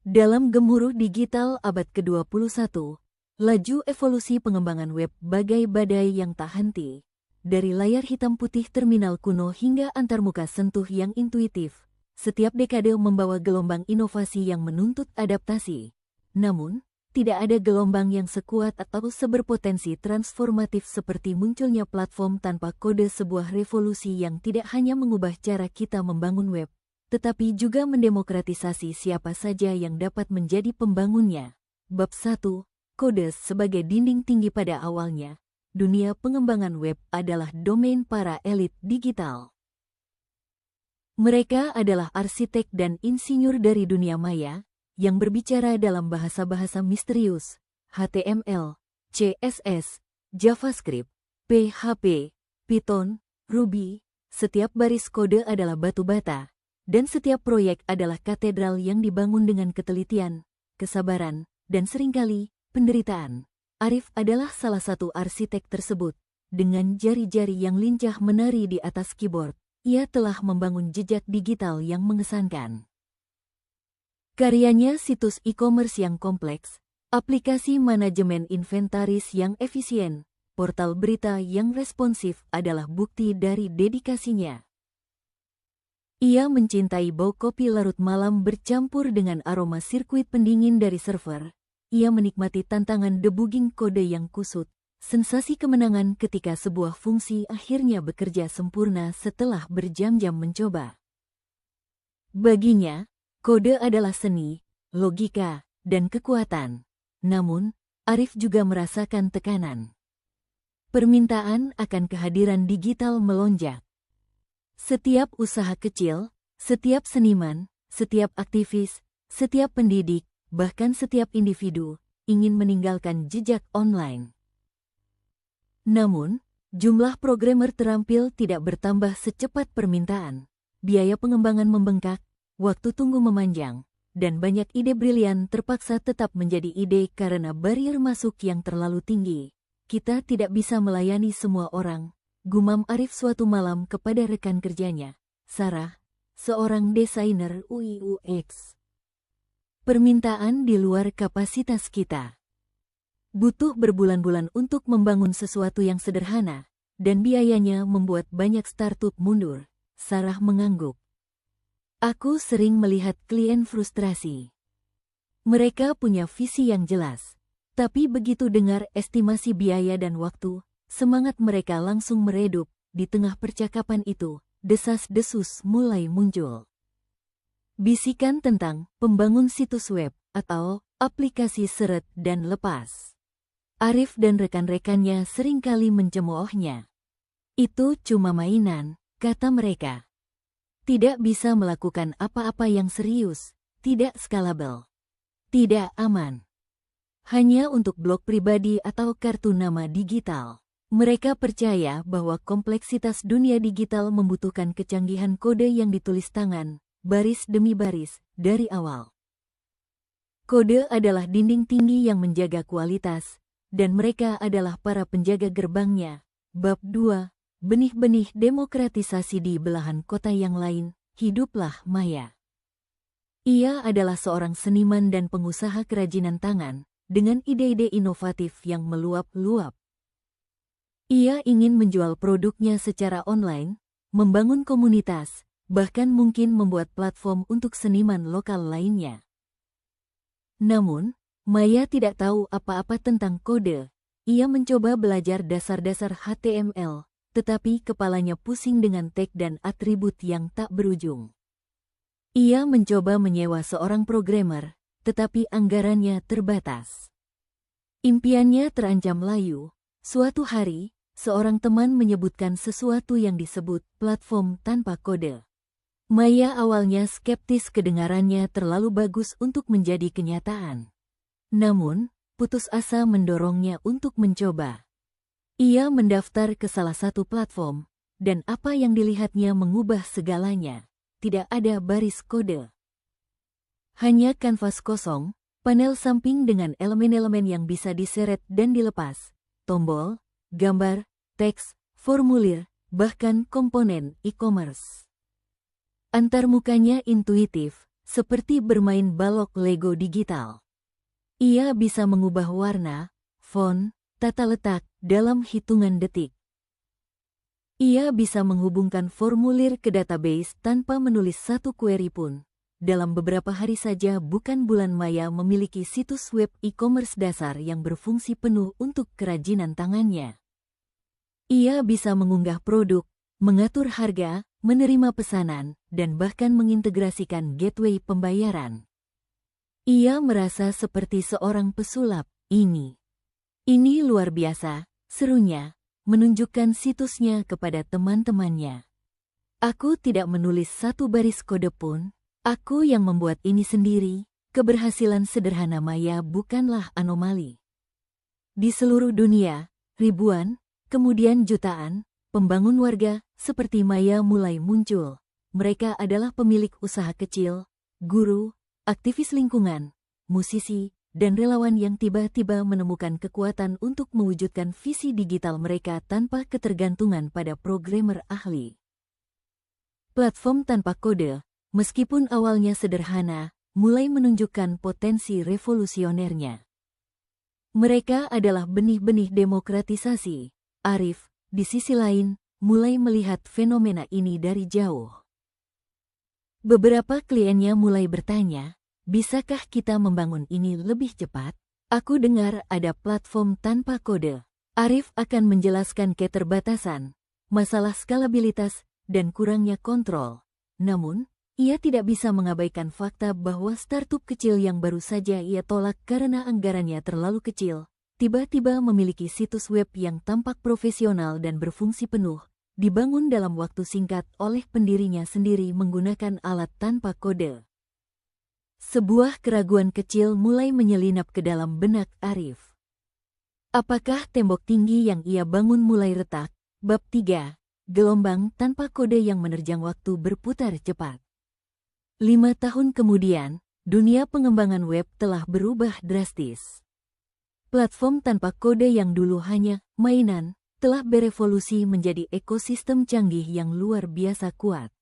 Dalam gemuruh digital abad ke-21, laju evolusi pengembangan web bagai badai yang tak henti. Dari layar hitam putih terminal kuno hingga antarmuka sentuh yang intuitif, setiap dekade membawa gelombang inovasi yang menuntut adaptasi. Namun, tidak ada gelombang yang sekuat atau seberpotensi transformatif seperti munculnya platform tanpa kode, sebuah revolusi yang tidak hanya mengubah cara kita membangun web, tetapi juga mendemokratisasi siapa saja yang dapat menjadi pembangunnya. Bab 1. Kode sebagai dinding tinggi. Pada awalnya, dunia pengembangan web adalah domain para elit digital. Mereka adalah arsitek dan insinyur dari dunia maya, yang berbicara dalam bahasa-bahasa misterius, HTML, CSS, JavaScript, PHP, Python, Ruby. Setiap baris kode adalah batu bata, dan setiap proyek adalah katedral yang dibangun dengan ketelitian, kesabaran, dan seringkali penderitaan. Arif adalah salah satu arsitek tersebut. Dengan jari-jari yang lincah menari di atas keyboard, ia telah membangun jejak digital yang mengesankan. Karyanya situs e-commerce yang kompleks, aplikasi manajemen inventaris yang efisien, portal berita yang responsif adalah bukti dari dedikasinya. Ia mencintai bau kopi larut malam bercampur dengan aroma sirkuit pendingin dari server. Ia menikmati tantangan debugging kode yang kusut, sensasi kemenangan ketika sebuah fungsi akhirnya bekerja sempurna setelah berjam-jam mencoba. Baginya, kode adalah seni, logika, dan kekuatan. Namun, Arif juga merasakan tekanan. Permintaan akan kehadiran digital melonjak. Setiap usaha kecil, setiap seniman, setiap aktivis, setiap pendidik, bahkan setiap individu ingin meninggalkan jejak online. Namun, jumlah programmer terampil tidak bertambah secepat permintaan. Biaya pengembangan membengkak, waktu tunggu memanjang, dan banyak ide brilian terpaksa tetap menjadi ide karena barier masuk yang terlalu tinggi. Kita tidak bisa melayani semua orang, gumam Arif suatu malam kepada rekan kerjanya, Sarah, seorang desainer UI UX. Permintaan di luar kapasitas kita. Butuh berbulan-bulan untuk membangun sesuatu yang sederhana, dan biayanya membuat banyak startup mundur. Sarah mengangguk. Aku sering melihat klien frustrasi. Mereka punya visi yang jelas, tapi begitu dengar estimasi biaya dan waktu, semangat mereka langsung meredup. Di tengah percakapan itu, desas-desus mulai muncul. Bisikan tentang pembangun situs web atau aplikasi seret dan lepas. Arif dan rekan-rekannya seringkali mencemoohnya. Itu cuma mainan, kata mereka. Tidak bisa melakukan apa-apa yang serius, tidak scalable, tidak aman. Hanya untuk blog pribadi atau kartu nama digital. Mereka percaya bahwa kompleksitas dunia digital membutuhkan kecanggihan kode yang ditulis tangan, baris demi baris, dari awal. Kode adalah dinding tinggi yang menjaga kualitas, dan mereka adalah para penjaga gerbangnya. Bab 2. Benih-benih demokratisasi di belahan kota yang lain. Hiduplah Maya. Ia adalah seorang seniman dan pengusaha kerajinan tangan, dengan ide-ide inovatif yang meluap-luap. Ia ingin menjual produknya secara online, membangun komunitas, bahkan mungkin membuat platform untuk seniman lokal lainnya. Namun, Maya tidak tahu apa-apa tentang kode. Ia mencoba belajar dasar-dasar HTML, tetapi kepalanya pusing dengan tag dan atribut yang tak berujung. Ia mencoba menyewa seorang programmer, tetapi anggarannya terbatas. Impiannya terancam layu. Suatu hari, seorang teman menyebutkan sesuatu yang disebut platform tanpa kode. Maya awalnya skeptis, kedengarannya terlalu bagus untuk menjadi kenyataan. Namun, putus asa mendorongnya untuk mencoba. Ia mendaftar ke salah satu platform, dan apa yang dilihatnya mengubah segalanya. Tidak ada baris kode. Hanya kanvas kosong, panel samping dengan elemen-elemen yang bisa diseret dan dilepas, tombol, gambar, teks, formulir, bahkan komponen e-commerce. Antarmukanya intuitif, seperti bermain balok Lego digital. Ia bisa mengubah warna, font, tata letak dalam hitungan detik. Ia bisa menghubungkan formulir ke database tanpa menulis satu query pun. Dalam beberapa hari saja Bukan Bulan Maya memiliki situs web e-commerce dasar yang berfungsi penuh untuk kerajinan tangannya. Ia bisa mengunggah produk, mengatur harga, menerima pesanan, dan bahkan mengintegrasikan gateway pembayaran. Ia merasa seperti seorang pesulap. Ini luar biasa, serunya, menunjukkan situsnya kepada teman-temannya. Aku tidak menulis satu baris kode pun, aku yang membuat ini sendiri. Keberhasilan sederhana Maya bukanlah anomali. Di seluruh dunia, ribuan, kemudian jutaan, pembangun warga seperti Maya mulai muncul. Mereka adalah pemilik usaha kecil, guru, aktivis lingkungan, musisi, dan relawan yang tiba-tiba menemukan kekuatan untuk mewujudkan visi digital mereka tanpa ketergantungan pada programmer ahli. Platform tanpa kode, meskipun awalnya sederhana, mulai menunjukkan potensi revolusionernya. Mereka adalah benih-benih demokratisasi. Arif, di sisi lain, mulai melihat fenomena ini dari jauh. Beberapa kliennya mulai bertanya, bisakah kita membangun ini lebih cepat? Aku dengar ada platform tanpa kode. Arif akan menjelaskan keterbatasan, masalah skalabilitas, dan kurangnya kontrol. Namun, ia tidak bisa mengabaikan fakta bahwa startup kecil yang baru saja ia tolak karena anggarannya terlalu kecil, tiba-tiba memiliki situs web yang tampak profesional dan berfungsi penuh, dibangun dalam waktu singkat oleh pendirinya sendiri menggunakan alat tanpa kode. Sebuah keraguan kecil mulai menyelinap ke dalam benak Arif. Apakah tembok tinggi yang ia bangun mulai retak? Bab 3. Gelombang tanpa kode yang menerjang waktu berputar cepat. 5 tahun kemudian, dunia pengembangan web telah berubah drastis. Platform tanpa kode yang dulu hanya mainan, telah berevolusi menjadi ekosistem canggih yang luar biasa kuat.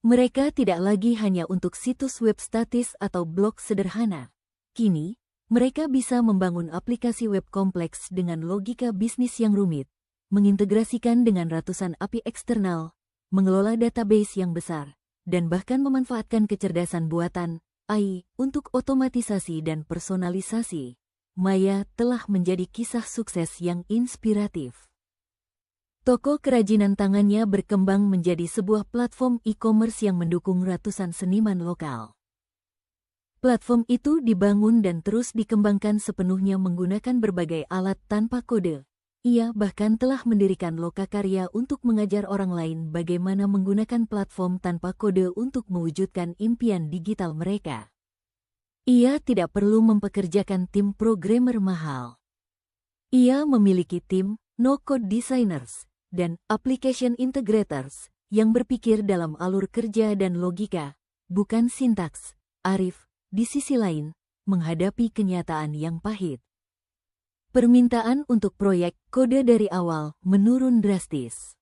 Mereka tidak lagi hanya untuk situs web statis atau blog sederhana. Kini, mereka bisa membangun aplikasi web kompleks dengan logika bisnis yang rumit, mengintegrasikan dengan ratusan API eksternal, mengelola database yang besar, dan bahkan memanfaatkan kecerdasan buatan AI untuk otomatisasi dan personalisasi. Maya telah menjadi kisah sukses yang inspiratif. Toko kerajinan tangannya berkembang menjadi sebuah platform e-commerce yang mendukung ratusan seniman lokal. Platform itu dibangun dan terus dikembangkan sepenuhnya menggunakan berbagai alat tanpa kode. Ia bahkan telah mendirikan lokakarya untuk mengajar orang lain bagaimana menggunakan platform tanpa kode untuk mewujudkan impian digital mereka. Ia tidak perlu mempekerjakan tim programmer mahal. Ia memiliki tim no-code designers dan application integrators yang berpikir dalam alur kerja dan logika, bukan sintaks. Arif, di sisi lain, menghadapi kenyataan yang pahit. Permintaan untuk proyek kode dari awal menurun drastis.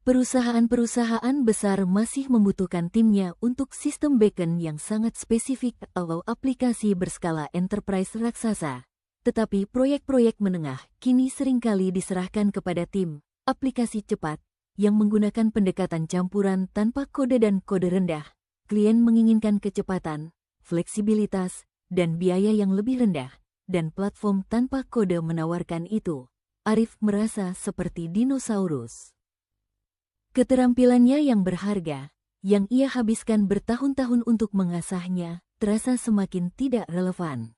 Perusahaan-perusahaan besar masih membutuhkan timnya untuk sistem backend yang sangat spesifik atau aplikasi berskala enterprise raksasa. Tetapi proyek-proyek menengah kini seringkali diserahkan kepada tim aplikasi cepat yang menggunakan pendekatan campuran tanpa kode dan kode rendah. Klien menginginkan kecepatan, fleksibilitas, dan biaya yang lebih rendah, dan platform tanpa kode menawarkan itu. Arif merasa seperti dinosaurus. Keterampilannya yang berharga, yang ia habiskan bertahun-tahun untuk mengasahnya, terasa semakin tidak relevan.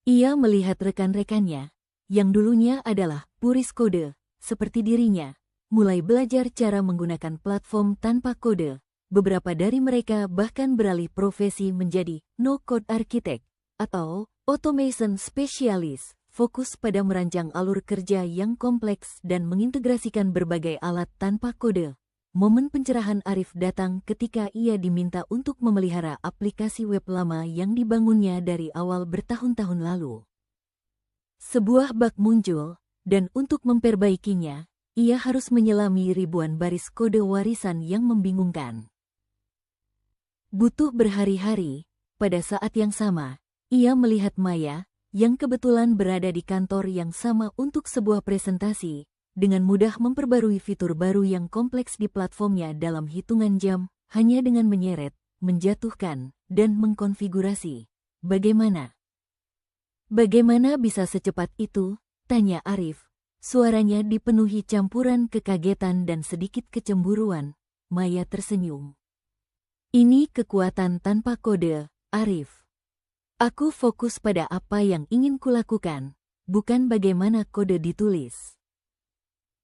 Ia melihat rekan-rekannya, yang dulunya adalah puris kode, seperti dirinya, mulai belajar cara menggunakan platform tanpa kode. Beberapa dari mereka bahkan beralih profesi menjadi no-code architect atau automation specialist, fokus pada merancang alur kerja yang kompleks dan mengintegrasikan berbagai alat tanpa kode. Momen pencerahan Arif datang ketika ia diminta untuk memelihara aplikasi web lama yang dibangunnya dari awal bertahun-tahun lalu. Sebuah bug muncul, dan untuk memperbaikinya, ia harus menyelami ribuan baris kode warisan yang membingungkan. Butuh berhari-hari. Pada saat yang sama, ia melihat Maya, yang kebetulan berada di kantor yang sama untuk sebuah presentasi, dengan mudah memperbarui fitur baru yang kompleks di platformnya dalam hitungan jam, hanya dengan menyeret, menjatuhkan, dan mengkonfigurasi. Bagaimana? Bagaimana bisa secepat itu? Tanya Arif. Suaranya dipenuhi campuran kekagetan dan sedikit kecemburuan. Maya tersenyum. Ini kekuatan tanpa kode, Arif. Aku fokus pada apa yang ingin kulakukan, bukan bagaimana kode ditulis.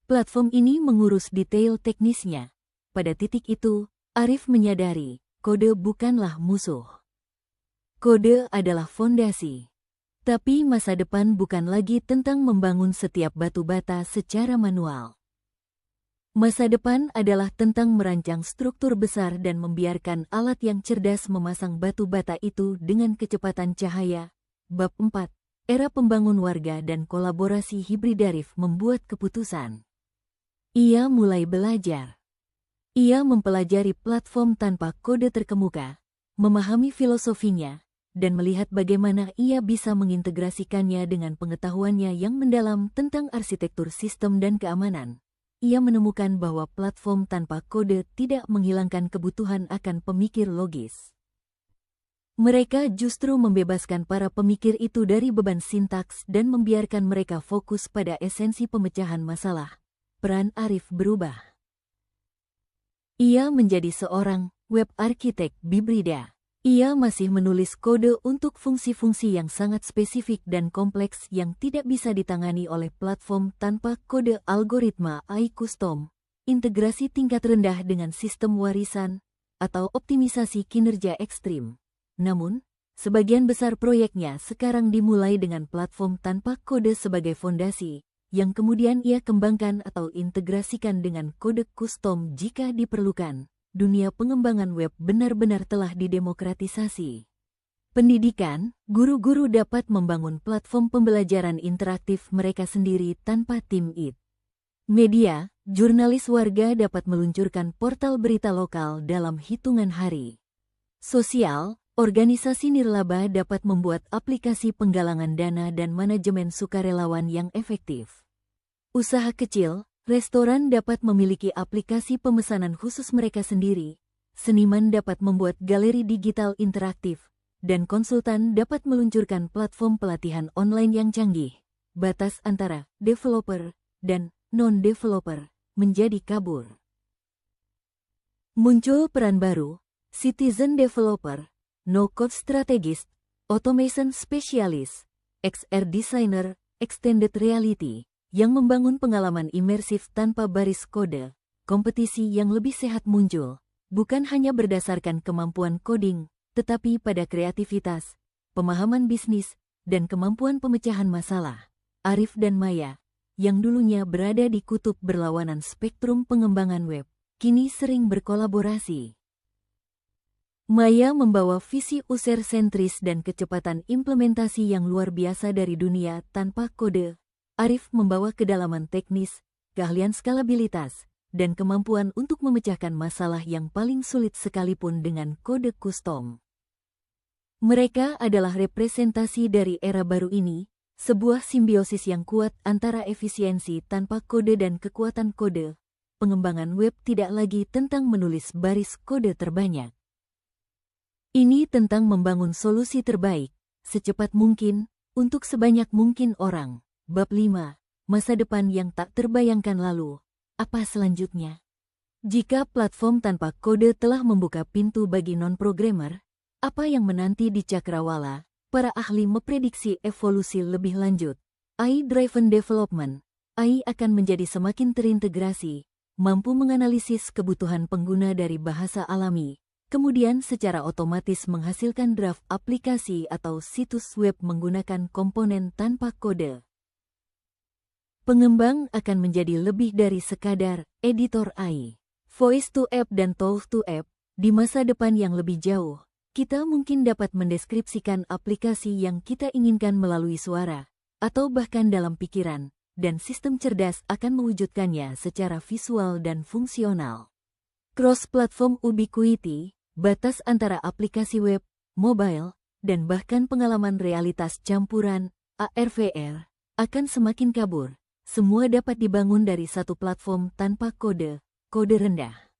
Platform ini mengurus detail teknisnya. Pada titik itu, Arif menyadari, kode bukanlah musuh. Kode adalah fondasi. Tapi masa depan bukan lagi tentang membangun setiap batu bata secara manual. Masa depan adalah tentang merancang struktur besar dan membiarkan alat yang cerdas memasang batu bata itu dengan kecepatan cahaya. Bab 4. Era pembangun warga dan kolaborasi hibrid. Arif membuat keputusan. Ia mulai belajar. Ia mempelajari platform tanpa kode terkemuka, memahami filosofinya, dan melihat bagaimana ia bisa mengintegrasikannya dengan pengetahuannya yang mendalam tentang arsitektur sistem dan keamanan. Ia menemukan bahwa platform tanpa kode tidak menghilangkan kebutuhan akan pemikir logis. Mereka justru membebaskan para pemikir itu dari beban sintaks dan membiarkan mereka fokus pada esensi pemecahan masalah. Peran Arif berubah. Ia menjadi seorang web arsitek hibrida. Ia masih menulis kode untuk fungsi-fungsi yang sangat spesifik dan kompleks yang tidak bisa ditangani oleh platform tanpa kode. Algoritma AI custom, integrasi tingkat rendah dengan sistem warisan, atau optimisasi kinerja ekstrim. Namun, sebagian besar proyeknya sekarang dimulai dengan platform tanpa kode sebagai fondasi, yang kemudian ia kembangkan atau integrasikan dengan kode custom jika diperlukan. Dunia pengembangan web benar-benar telah didemokratisasi. Pendidikan, guru-guru dapat membangun platform pembelajaran interaktif mereka sendiri tanpa tim IT. Media, jurnalis warga dapat meluncurkan portal berita lokal dalam hitungan hari. Sosial, organisasi nirlaba dapat membuat aplikasi penggalangan dana dan manajemen sukarelawan yang efektif. Usaha kecil, restoran dapat memiliki aplikasi pemesanan khusus mereka sendiri, seniman dapat membuat galeri digital interaktif, dan konsultan dapat meluncurkan platform pelatihan online yang canggih. Batas antara developer dan non-developer menjadi kabur. Muncul peran baru, citizen developer, no-code strategist, automation specialist, XR designer, extended reality, yang membangun pengalaman imersif tanpa baris kode. Kompetisi yang lebih sehat muncul, bukan hanya berdasarkan kemampuan coding, tetapi pada kreativitas, pemahaman bisnis, dan kemampuan pemecahan masalah. Arif dan Maya, yang dulunya berada di kutub berlawanan spektrum pengembangan web, kini sering berkolaborasi. Maya membawa visi user-sentris dan kecepatan implementasi yang luar biasa dari dunia tanpa kode. Arif membawa kedalaman teknis, keahlian skalabilitas, dan kemampuan untuk memecahkan masalah yang paling sulit sekalipun dengan kode custom. Mereka adalah representasi dari era baru ini, sebuah simbiosis yang kuat antara efisiensi tanpa kode dan kekuatan kode. Pengembangan web tidak lagi tentang menulis baris kode terbanyak. Ini tentang membangun solusi terbaik, secepat mungkin, untuk sebanyak mungkin orang. Bab 5. Masa depan yang tak terbayangkan lalu. Apa selanjutnya? Jika platform tanpa kode telah membuka pintu bagi non-programmer, apa yang menanti di cakrawala? Para ahli memprediksi evolusi lebih lanjut. AI-driven development. AI akan menjadi semakin terintegrasi, mampu menganalisis kebutuhan pengguna dari bahasa alami, kemudian secara otomatis menghasilkan draft aplikasi atau situs web menggunakan komponen tanpa kode. Pengembang akan menjadi lebih dari sekadar editor AI. Voice to App dan Talk to App. Di masa depan yang lebih jauh, kita mungkin dapat mendeskripsikan aplikasi yang kita inginkan melalui suara, atau bahkan dalam pikiran, dan sistem cerdas akan mewujudkannya secara visual dan fungsional. Cross-platform ubiquity. Batas antara aplikasi web, mobile, dan bahkan pengalaman realitas campuran (AR/VR) akan semakin kabur. Semua dapat dibangun dari satu platform tanpa kode rendah.